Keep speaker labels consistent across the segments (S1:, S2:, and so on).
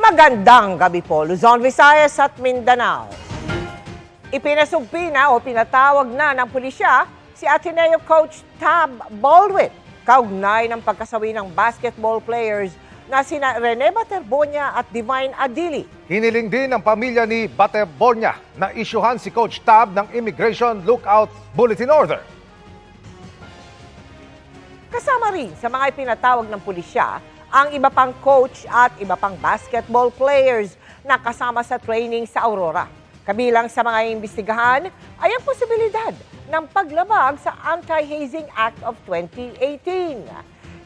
S1: Magandang gabi po, Luzon, Visayas at Mindanao. Ipinasugpi na o pinatawag na ng pulisya si Ateneo coach Tab Baldwin kaugnay ng pagkasawi ng basketball players na sina Rene Baterbonia at Divine Adili.
S2: Hiniling din ng pamilya ni Baterbonia na isyuhan si Coach Tab ng Immigration Lookout Bulletin Order.
S1: Kasama rin sa mga ipinatawag ng pulisya ang iba pang coach at iba pang basketball players na kasama sa training sa Aurora. Kabilang sa mga imbestigahan ay ang posibilidad ng paglabag sa Anti-Hazing Act of 2018.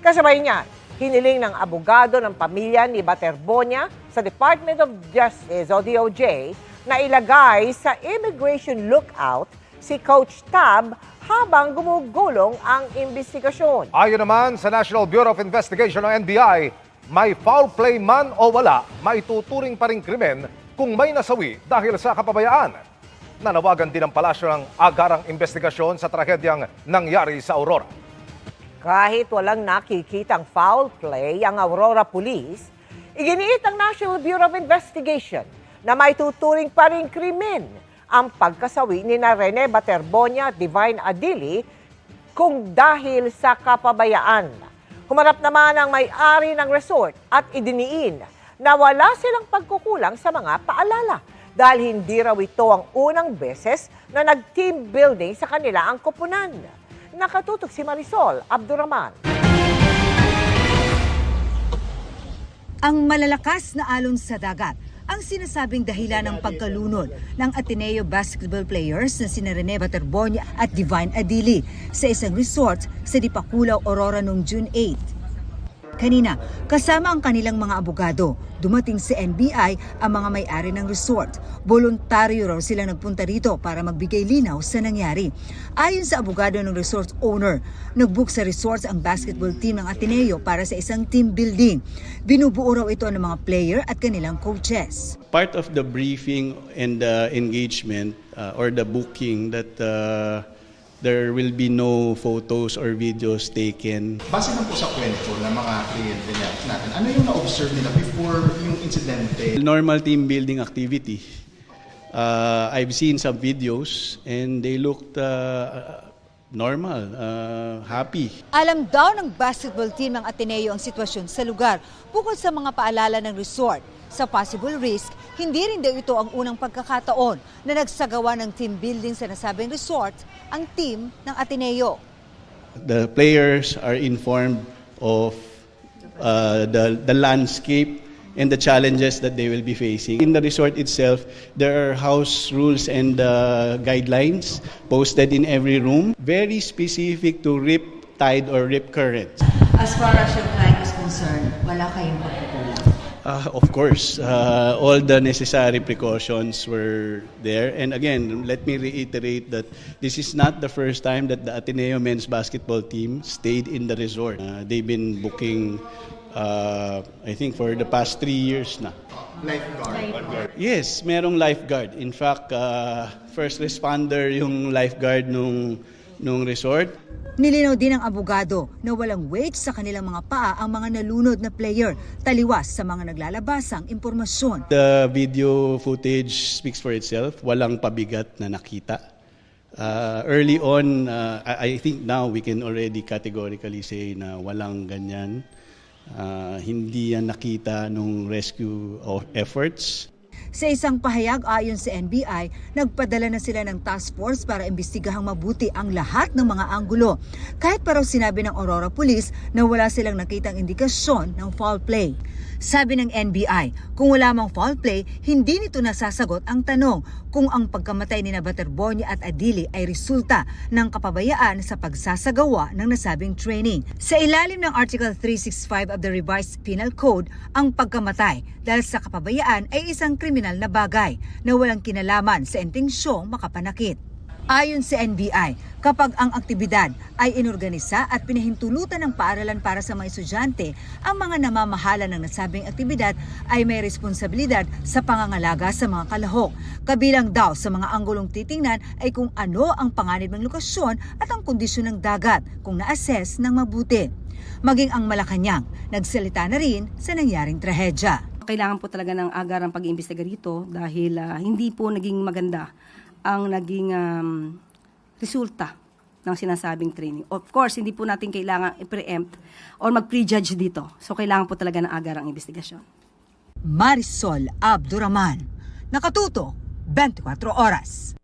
S1: Kasabay niyan, hiniling ng abogado ng pamilya ni Baterbonia sa Department of Justice o DOJ na ilagay sa Immigration Lookout si Coach Tab habang gumugulong ang imbestigasyon.
S2: Ayon naman sa National Bureau of Investigation o NBI, may foul play man o wala, maituturing pa rin krimen kung may nasawi dahil sa kapabayaan. Nanawagan din ang palasyo ng agarang investigasyon sa trahedyang nangyari sa Aurora.
S1: Kahit walang nakikitang foul play ang Aurora Police, iginiit ang National Bureau of Investigation na maituturing pa rin krimen ang pagkasawi ni Rene Baterbonia at Divine Adili kung dahil sa kapabayaan. Humarap naman ang may-ari ng resort at idiniin na wala silang pagkukulang sa mga paalala dahil hindi raw ito ang unang beses na nag-team building sa kanila ang koponan. Nakatutok si Marisol Abduraman.
S3: Ang malalakas na alon sa dagat ang sinasabing dahilan ng pagkalunod ng Ateneo basketball players na sina Rene Baterbonia at Divine Adili sa isang resort sa Dipakulaw, Aurora noong June 8. Kanina, kasama ang kanilang mga abogado, dumating sa NBI ang mga may-ari ng resort. Voluntaryo raw silang nagpunta rito para magbigay linaw sa nangyari. Ayon sa abogado ng resort owner, nagbook sa resort ang basketball team ng Ateneo para sa isang team building. Binubuo raw ito ng mga player at kanilang coaches.
S4: Part of the briefing and the engagement or the booking that there will be no photos or videos taken.
S5: Base lang po sa kwento ng mga kliyente natin, ano yung na-observe nila before yung insidente?
S4: Normal team building activity. I've seen some videos and they looked normal, happy.
S3: Alam daw ng basketball team ng Ateneo ang sitwasyon sa lugar bukod sa mga paalala ng resort. Sa possible risk, hindi rin daw ito ang unang pagkakataon na nagsagawa ng team building sa nasabing resort ang team ng Ateneo.
S4: The players are informed of the landscape and the challenges that they will be facing. In the resort itself, there are house rules and guidelines posted in every room, very specific to rip tide or rip current.
S6: As far as your client is concerned, wala kayong pagkukulang?
S4: Of course, all the necessary precautions were there. And again, let me reiterate that this is not the first time that the Ateneo men's basketball team stayed in the resort. They've been booking, I think, for the past 3 years na.
S5: Lifeguard.
S4: Yes, merong lifeguard. In fact, first responder yung lifeguard nung resort.
S3: Nilinaw din ng abogado na walang weight sa kanilang mga paa ang mga nalunod na player, taliwas sa mga naglalabasang impormasyon.
S4: The video footage speaks for itself. Walang pabigat na nakita. Early on, I think now we can already categorically say na walang ganyan. Hindi yan nakita nung rescue efforts.
S3: Sa isang pahayag ayon sa NBI, nagpadala na sila ng task force para imbestigahang mabuti ang lahat ng mga anggulo. Kahit pa raw sinabi ng Aurora Police na wala silang nakitang indikasyon ng foul play. Sabi ng NBI, kung wala mang foul play, hindi nito nasasagot ang tanong kung ang pagkamatay ni Baterbonia at Adili ay resulta ng kapabayaan sa pagsasagawa ng nasabing training. Sa ilalim ng Article 365 of the Revised Penal Code, ang pagkamatay dahil sa kapabayaan ay isang kriminal na bagay na walang kinalaman sa intensyong makapanakit. Ayon sa NBI, kapag ang aktibidad ay inorganisa at pinahintulutan ng paaralan para sa mga estudyante, ang mga namamahala ng nasabing aktibidad ay may responsibilidad sa pangangalaga sa mga kalahok. Kabilang daw sa mga anggulong titingnan ay kung ano ang panganib ng lokasyon at ang kondisyon ng dagat kung na-assess ng mabuti. Maging ang Malacanang, nagsalita na rin sa nangyaring trahedya.
S7: Kailangan po talaga ng agarang pag-iimbestiga rito dahil hindi po naging maganda ang naging resulta ng sinasabing training. Of course, hindi po natin kailangan i-preempt or mag-prejudge dito. So, kailangan po talaga ng agarang investigasyon.
S3: Marisol Abduraman, Nakatutok, 24 Oras.